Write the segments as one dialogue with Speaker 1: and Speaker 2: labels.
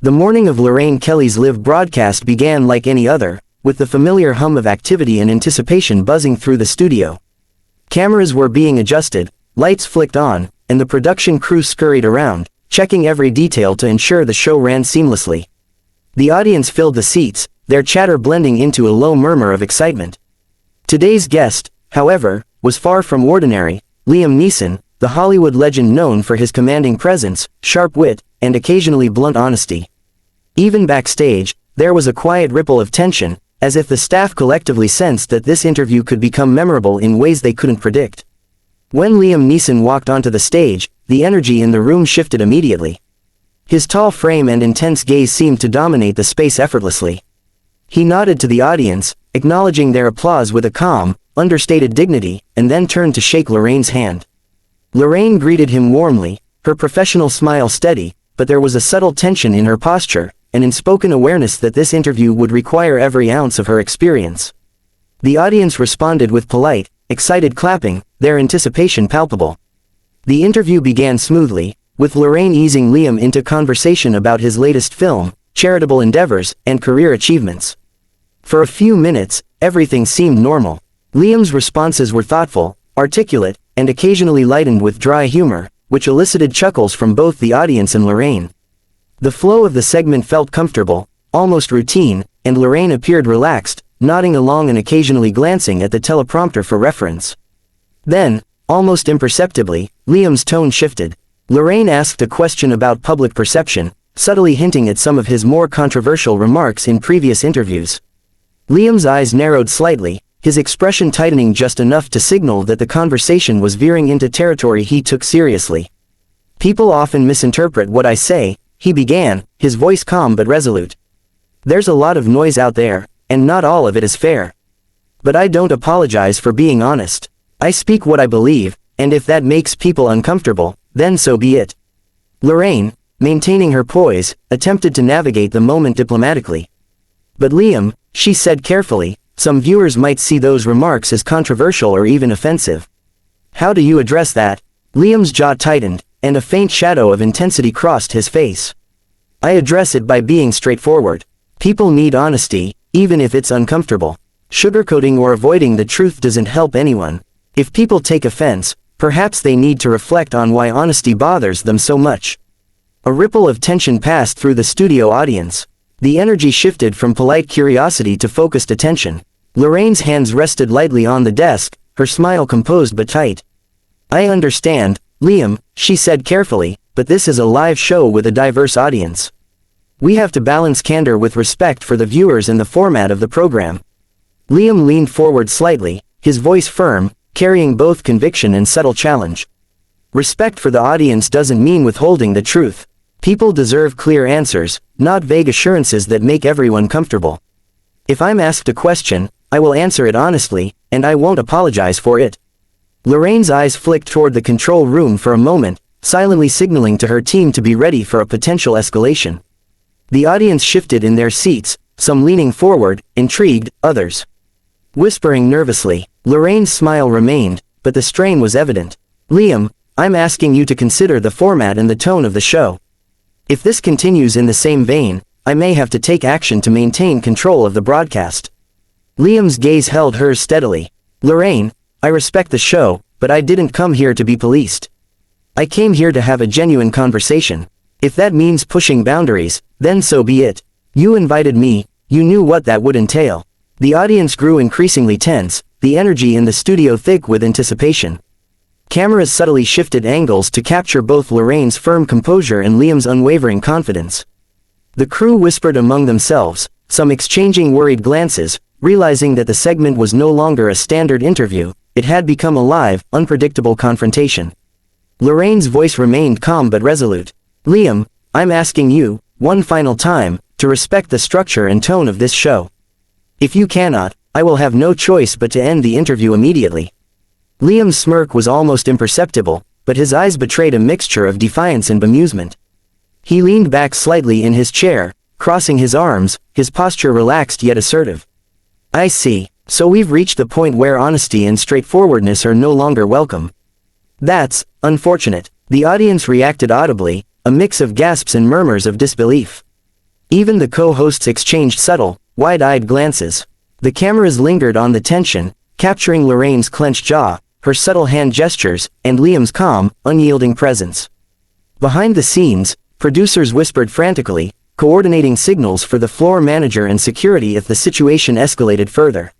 Speaker 1: The morning of Lorraine Kelly's live broadcast began like any other, with the familiar hum of activity and anticipation buzzing through the studio. Cameras were being adjusted, lights flicked on, and the production crew scurried around, checking every detail to ensure the show ran seamlessly. The audience filled the seats, their chatter blending into a low murmur of excitement. Today's guest, however, was far from ordinary. Liam Neeson, the Hollywood legend known for his commanding presence, sharp wit, and occasionally blunt honesty. Even backstage, there was a quiet ripple of tension, as if the staff collectively sensed that this interview could become memorable in ways they couldn't predict. When Liam Neeson walked onto the stage, the energy in the room shifted immediately. His tall frame and intense gaze seemed to dominate the space effortlessly. He nodded to the audience, acknowledging their applause with a calm, understated dignity, and then turned to shake Lorraine's hand. Lorraine greeted him warmly, her professional smile steady, but there was a subtle tension in her posture, an unspoken awareness that this interview would require every ounce of her experience. The audience responded with polite, excited clapping, their anticipation palpable. The interview began smoothly, with Lorraine easing Liam into conversation about his latest film, charitable endeavors, and career achievements. For a few minutes, everything seemed normal. Liam's responses were thoughtful, articulate, and occasionally lightened with dry humor, which elicited chuckles from both the audience and Lorraine. The flow of the segment felt comfortable, almost routine, and Lorraine appeared relaxed, nodding along and occasionally glancing at the teleprompter for reference. Then, almost imperceptibly, Liam's tone shifted. Lorraine asked a question about public perception, subtly hinting at some of his more controversial remarks in previous interviews. Liam's eyes narrowed slightly, his expression tightening just enough to signal that the conversation was veering into territory he took seriously. "People often misinterpret what I say," he began, his voice calm but resolute. "There's a lot of noise out there, and not all of it is fair. But I don't apologize for being honest. I speak what I believe, and if that makes people uncomfortable, then so be it." Lorraine, maintaining her poise, attempted to navigate the moment diplomatically. "But Liam," she said carefully, "some viewers might see those remarks as controversial or even offensive. How do you address that?" Liam's jaw tightened, and a faint shadow of intensity crossed his face. "I address it by being straightforward. People need honesty, even if it's uncomfortable. Sugarcoating or avoiding the truth doesn't help anyone. If people take offense, perhaps they need to reflect on why honesty bothers them so much." A ripple of tension passed through the studio audience. The energy shifted from polite curiosity to focused attention. Lorraine's hands rested lightly on the desk, her smile composed but tight. "I understand, Liam," she said carefully, "but this is a live show with a diverse audience. We have to balance candor with respect for the viewers and the format of the program." Liam leaned forward slightly, his voice firm, carrying both conviction and subtle challenge. "Respect for the audience doesn't mean withholding the truth. People deserve clear answers, not vague assurances that make everyone comfortable. If I'm asked a question, I will answer it honestly, and I won't apologize for it." Lorraine's eyes flicked toward the control room for a moment, silently signaling to her team to be ready for a potential escalation. The audience shifted in their seats, some leaning forward, intrigued, others whispering nervously. Lorraine's smile remained, but the strain was evident. "Liam, I'm asking you to consider the format and the tone of the show. If this continues in the same vein, I may have to take action to maintain control of the broadcast." Liam's gaze held hers steadily. "Lorraine, I respect the show, but I didn't come here to be policed. I came here to have a genuine conversation. If that means pushing boundaries, then so be it. You invited me, you knew what that would entail." The audience grew increasingly tense, the energy in the studio thick with anticipation. Cameras subtly shifted angles to capture both Lorraine's firm composure and Liam's unwavering confidence. The crew whispered among themselves, some exchanging worried glances, realizing that the segment was no longer a standard interview, it had become a live, unpredictable confrontation. Lorraine's voice remained calm but resolute. "Liam, I'm asking you, one final time, to respect the structure and tone of this show. If you cannot, I will have no choice but to end the interview immediately." Liam's smirk was almost imperceptible, but his eyes betrayed a mixture of defiance and bemusement. He leaned back slightly in his chair, crossing his arms, his posture relaxed yet assertive. "I see, so we've reached the point where honesty and straightforwardness are no longer welcome. That's unfortunate." The audience reacted audibly, a mix of gasps and murmurs of disbelief. Even the co-hosts exchanged subtle, wide-eyed glances. The cameras lingered on the tension, capturing Lorraine's clenched jaw, her subtle hand gestures, and Liam's calm, unyielding presence. Behind the scenes, producers whispered frantically, coordinating signals for the floor manager and security if the situation escalated further.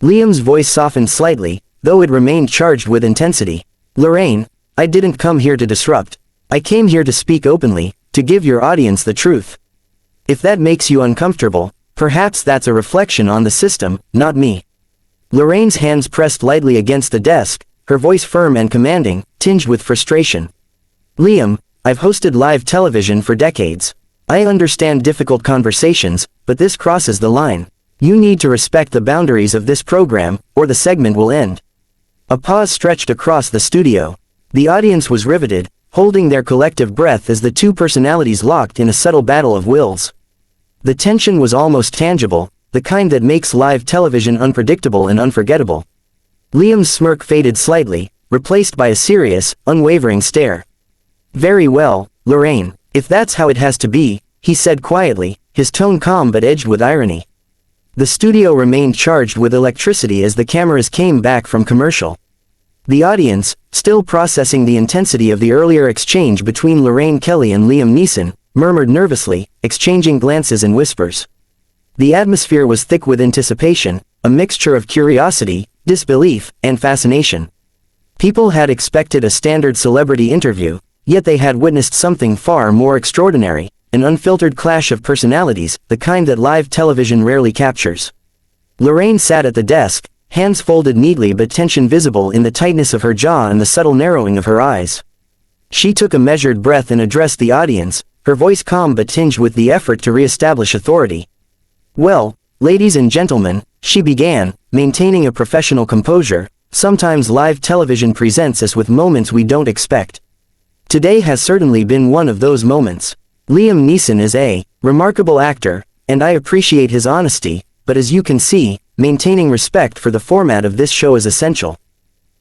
Speaker 1: Liam's voice softened slightly, though it remained charged with intensity. "Lorraine, I didn't come here to disrupt. I came here to speak openly, to give your audience the truth. If that makes you uncomfortable, perhaps that's a reflection on the system, not me." Lorraine's hands pressed lightly against the desk, her voice firm and commanding, tinged with frustration. "Liam, I've hosted live television for decades. I understand difficult conversations, but this crosses the line. You need to respect the boundaries of this program, or the segment will end." A pause stretched across the studio. The audience was riveted, holding their collective breath as the two personalities locked in a subtle battle of wills. The tension was almost tangible, the kind that makes live television unpredictable and unforgettable. Liam's smirk faded slightly, replaced by a serious, unwavering stare. "Very well, Lorraine, if that's how it has to be," he said quietly, his tone calm but edged with irony. The studio remained charged with electricity as the cameras came back from commercial. The audience, still processing the intensity of the earlier exchange between Lorraine Kelly and Liam Neeson, murmured nervously, exchanging glances and whispers. The atmosphere was thick with anticipation, a mixture of curiosity, disbelief, and fascination. People had expected a standard celebrity interview, yet they had witnessed something far more extraordinary, an unfiltered clash of personalities, the kind that live television rarely captures. Lorraine sat at the desk, hands folded neatly but tension visible in the tightness of her jaw and the subtle narrowing of her eyes. She took a measured breath and addressed the audience, her voice calm but tinged with the effort to re-establish authority. "Well, ladies and gentlemen," she began, maintaining a professional composure, "sometimes live television presents us with moments we don't expect. Today has certainly been one of those moments. Liam Neeson is a remarkable actor, and I appreciate his honesty, but as you can see, maintaining respect for the format of this show is essential.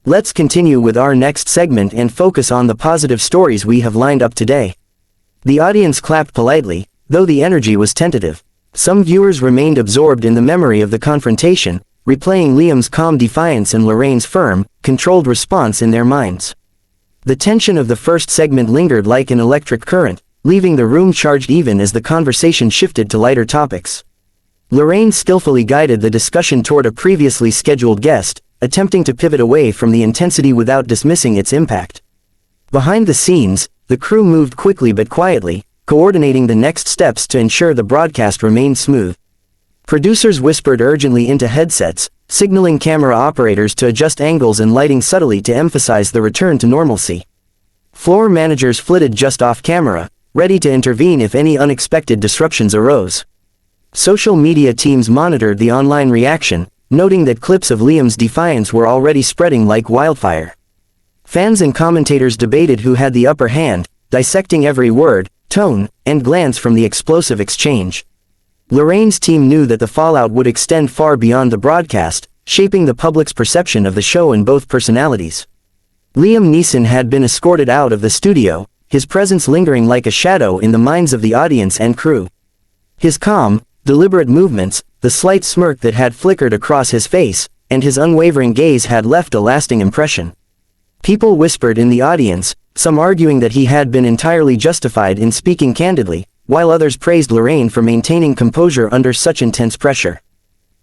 Speaker 1: Let's continue with our next segment and focus on the positive stories we have lined up today." The audience clapped politely, though the energy was tentative. Some viewers remained absorbed in the memory of the confrontation, replaying Liam's calm defiance and Lorraine's firm, controlled response in their minds. The tension of the first segment lingered like an electric current, leaving the room charged even as the conversation shifted to lighter topics. Lorraine skillfully guided the discussion toward a previously scheduled guest, attempting to pivot away from the intensity without dismissing its impact. Behind the scenes, the crew moved quickly but quietly, coordinating the next steps to ensure the broadcast remained smooth. Producers whispered urgently into headsets, signaling camera operators to adjust angles and lighting subtly to emphasize the return to normalcy. Floor managers flitted just off camera, ready to intervene if any unexpected disruptions arose. Social media teams monitored the online reaction, noting that clips of Liam's defiance were already spreading like wildfire. Fans and commentators debated who had the upper hand, dissecting every word, tone, and glance from the explosive exchange. Lorraine's team knew that the fallout would extend far beyond the broadcast, shaping the public's perception of the show and both personalities. Liam Neeson had been escorted out of the studio, his presence lingering like a shadow in the minds of the audience and crew. His calm, deliberate movements, the slight smirk that had flickered across his face, and his unwavering gaze had left a lasting impression. People whispered in the audience, some arguing that he had been entirely justified in speaking candidly, while others praised Lorraine for maintaining composure under such intense pressure.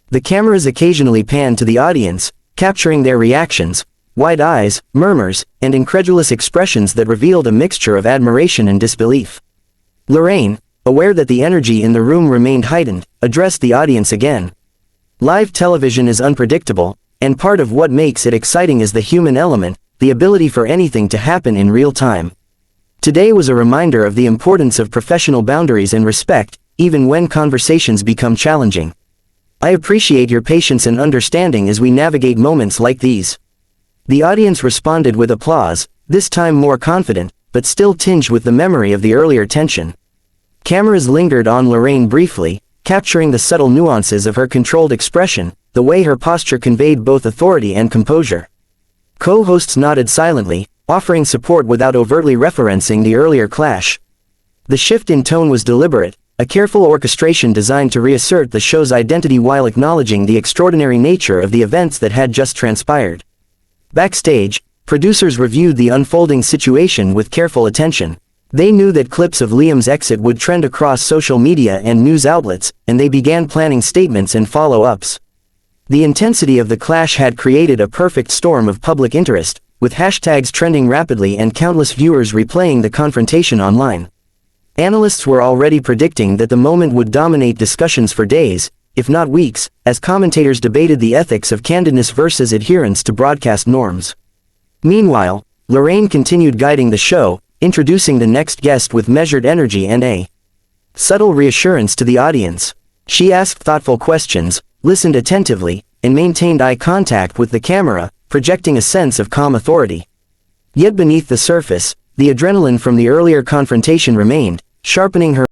Speaker 1: The cameras occasionally panned to the audience, capturing their reactions, wide eyes, murmurs, and incredulous expressions that revealed a mixture of admiration and disbelief. Lorraine, aware that the energy in the room remained heightened, addressed the audience again. "Live television is unpredictable, and part of what makes it exciting is the human element, the ability for anything to happen in real time. Today was a reminder of the importance of professional boundaries and respect, even when conversations become challenging. I appreciate your patience and understanding as we navigate moments like these." The audience responded with applause, this time more confident, but still tinged with the memory of the earlier tension. Cameras lingered on Lorraine briefly, capturing the subtle nuances of her controlled expression, the way her posture conveyed both authority and composure. Co-hosts nodded silently, offering support without overtly referencing the earlier clash. The shift in tone was deliberate, a careful orchestration designed to reassert the show's identity while acknowledging the extraordinary nature of the events that had just transpired. Backstage, producers reviewed the unfolding situation with careful attention. They knew that clips of Liam's exit would trend across social media and news outlets, and they began planning statements and follow-ups. The intensity of the clash had created a perfect storm of public interest, with hashtags trending rapidly and countless viewers replaying the confrontation online. Analysts were already predicting that the moment would dominate discussions for days, if not weeks, as commentators debated the ethics of candidness versus adherence to broadcast norms. Meanwhile, Lorraine continued guiding the show, introducing the next guest with measured energy and a subtle reassurance to the audience. She asked thoughtful questions, listened attentively, and maintained eye contact with the camera, projecting a sense of calm authority. Yet beneath the surface, the adrenaline from the earlier confrontation remained, sharpening her